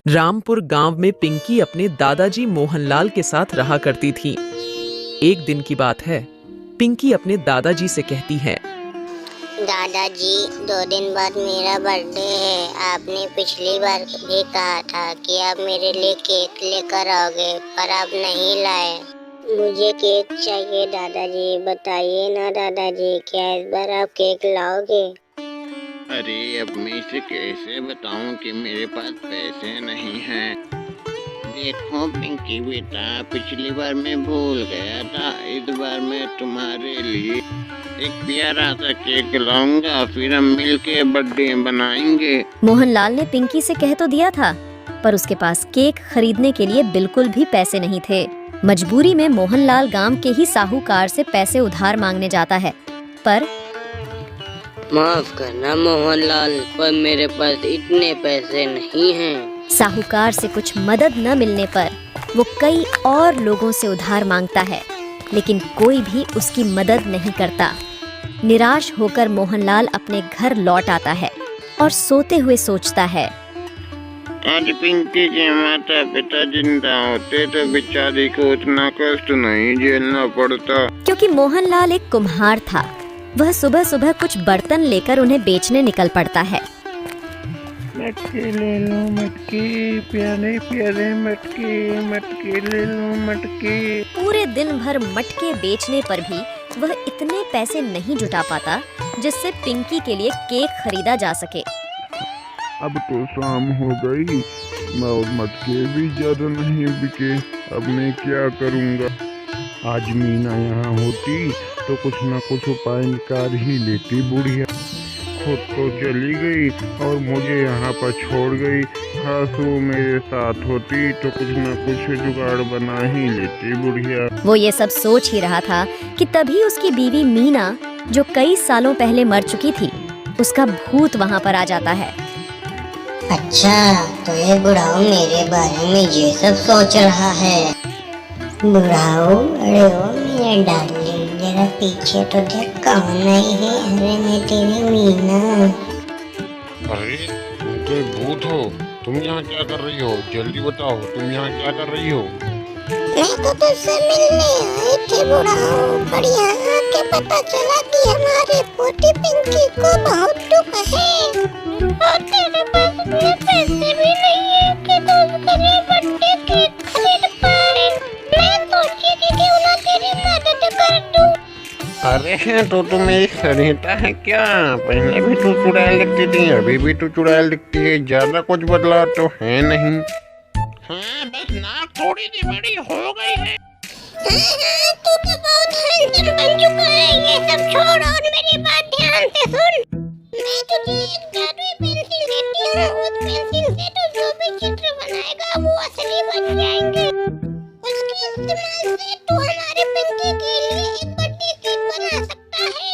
रामपुर गांव में पिंकी अपने दादाजी मोहनलाल के साथ रहा करती थी। एक दिन की बात है, पिंकी अपने दादाजी से कहती है, दादाजी 2 दिन बाद मेरा बर्थडे है। आपने पिछली बार भी कहा था कि आप मेरे लिए केक लेकर आओगे, पर आप नहीं लाए। मुझे केक चाहिए दादाजी, बताइए ना दादाजी, क्या इस बार आप केक लाओगे? अरे अब मैं इसे कैसे बताऊं कि मेरे पास पैसे नहीं हैं। देखो पिंकी बेटा, पिछली बार मैं भूल गया था, इस बार मैं तुम्हारे लिए एक प्यारा सा केक लाऊंगा, फिर हम मिलके बर्थडे बनाएंगे। मोहनलाल ने पिंकी से कह तो दिया था, पर उसके पास केक खरीदने के लिए बिल्कुल भी पैसे नहीं थे। मजबूरी में मोहनलाल गांव के ही साहूकार से पैसे उधार मांगने जाता है, पर माफ करना मोहनलाल, पर मेरे पास इतने पैसे नहीं हैं। साहूकार से कुछ मदद न मिलने पर वो कई और लोगों से उधार मांगता है, लेकिन कोई भी उसकी मदद नहीं करता। निराश होकर मोहनलाल अपने घर लौट आता है और सोते हुए सोचता है, आज पिंकी के माता पिता जिंदा होते तो बेचारी को उतना कष्ट नहीं झेलना पड़ता। क्योंकि मोहनलाल एक कुम्हार था। वह सुबह सुबह कुछ बर्तन लेकर उन्हें बेचने निकल पड़ता है। मटके ले लो मटके, प्यारे प्यारे मटके, मटके ले लो मटके। पूरे दिन भर मटके बेचने पर भी वह इतने पैसे नहीं जुटा पाता जिससे पिंकी के लिए केक खरीदा जा सके। अब तो शाम हो गई और मटके भी ज्यादा नहीं बिके। अब मैं क्या करूँगा? आज मीना यहाँ होती तो कुछ न कुछ उपाय निकाल ही लेती बुढ़िया। खुद तो चली गई और मुझे यहाँ पर छोड़ गई। खास वो मेरे साथ होती तो कुछ न कुछ जुगाड़ बना ही लेती बुढ़िया। वो ये सब सोच ही रहा था कि तभी उसकी बीवी मीना, जो कई सालों पहले मर चुकी थी, उसका भूत वहाँ पर आ जाता है। अच्छा, तो ये बुढ़ाऊ मेरे बारे में ये सब सोच रहा है। बुढ़ाऊ, अरे ओ मेरे डार्लिंग, जरा पीछे तो देख, कौन आई है? अरे मैं तेरी मीना। अरे तुम तो भूत हो, तुम यहाँ क्या कर रही हो? जल्दी बताओ, तुम यहाँ क्या कर रही हो? मैं तो तुझसे मिलने आई थी बुढ़ाऊ, पर यहाँ के पता चला कि हमारे पोती पिंकी को बहुत दुख है और तेरे पास इतने पैसे भी नहीं है कि तू उसके लिए बर्थडे केक खरीद पाए। मैं सोची कि क्यों ना तेरी मदद कर दूं। अरे तो तू मेरी सरिता है क्या? पहले भी तू चुड़ैल दिखती थी, अभी भी तू चुड़ैल दिखती है, ज्यादा कुछ बदला तो है नहीं। हाँ, बस नाक थोड़ी सी बड़ी हो गई है। हाँ, तू तो बहुत हैंडसम बन चुका है। ये सब छोड़ और मेरी बात ध्यान से सुन। मैं तुझे एक जादुई पेंसिल देती हूँ। उस पेंसिल से तू जो भी चित्र बनाएगा वो असली बन जाएंगे। उसके इस्तेमाल से तू हमारे पिंकी के लिए एक बर्थडे केक बना सकता है।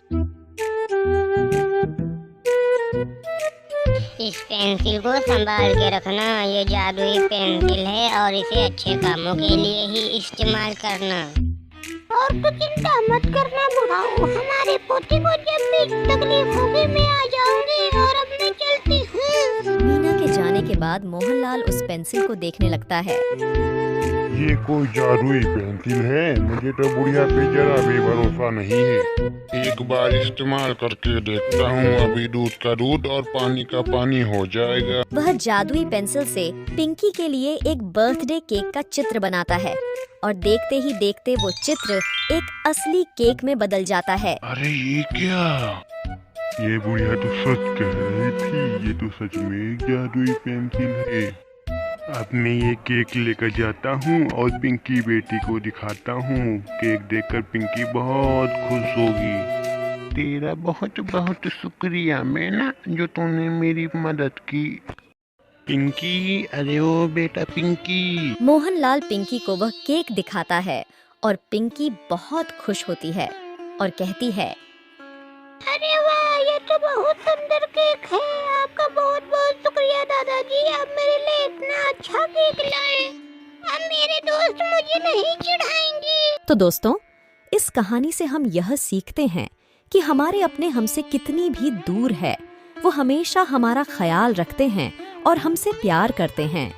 इस पेंसिल को संभाल के रखना। ये जादुई पेंसिल है और इसे अच्छे कामों के लिए ही इस्तेमाल करना। और तो चिंता मत करना बुढ़ाऊ, हमारे पोती को जब भी तकलीफ होगी मैं आ जाऊंगी। और अब मैं चलती हूँ। मीना के जाने के बाद मोहनलाल उस पेंसिल को देखने लगता है। ये कोई जादुई पेंसिल है? मुझे तो बुढ़िया पे जरा भी भरोसा नहीं है। एक बार इस्तेमाल करके देखता हूँ, अभी दूध का दूध और पानी का पानी हो जाएगा। वह जादुई पेंसिल से पिंकी के लिए एक बर्थडे केक का चित्र बनाता है और देखते ही देखते वो चित्र एक असली केक में बदल जाता है। अरे ये क्या? ये बुढ़िया तो सच कह रही थी, ये तो सच में एक जादुई पेंसिल है। अब मैं ये केक लेकर जाता हूँ और पिंकी बेटी को दिखाता हूँ। केक देखकर पिंकी बहुत खुश होगी। तेरा बहुत बहुत शुक्रिया मीना, जो तूने मेरी मदद की। पिंकी, अरे ओ बेटा पिंकी। मोहनलाल पिंकी को वह केक दिखाता है और पिंकी बहुत खुश होती है और कहती है, अरे वाह, ये तो बहुत सुंदर केक है। आपका बहुत बहुत शुक्रिया दादाजी, आप मेरे लिए इतना अच्छा केक लाए। अब मेरे दोस्त मुझे नहीं चिढ़ाएंगे। तो दोस्तों, इस कहानी से हम यह सीखते हैं कि हमारे अपने हमसे कितनी भी दूर है, वो हमेशा हमारा ख्याल रखते हैं और हमसे प्यार करते हैं।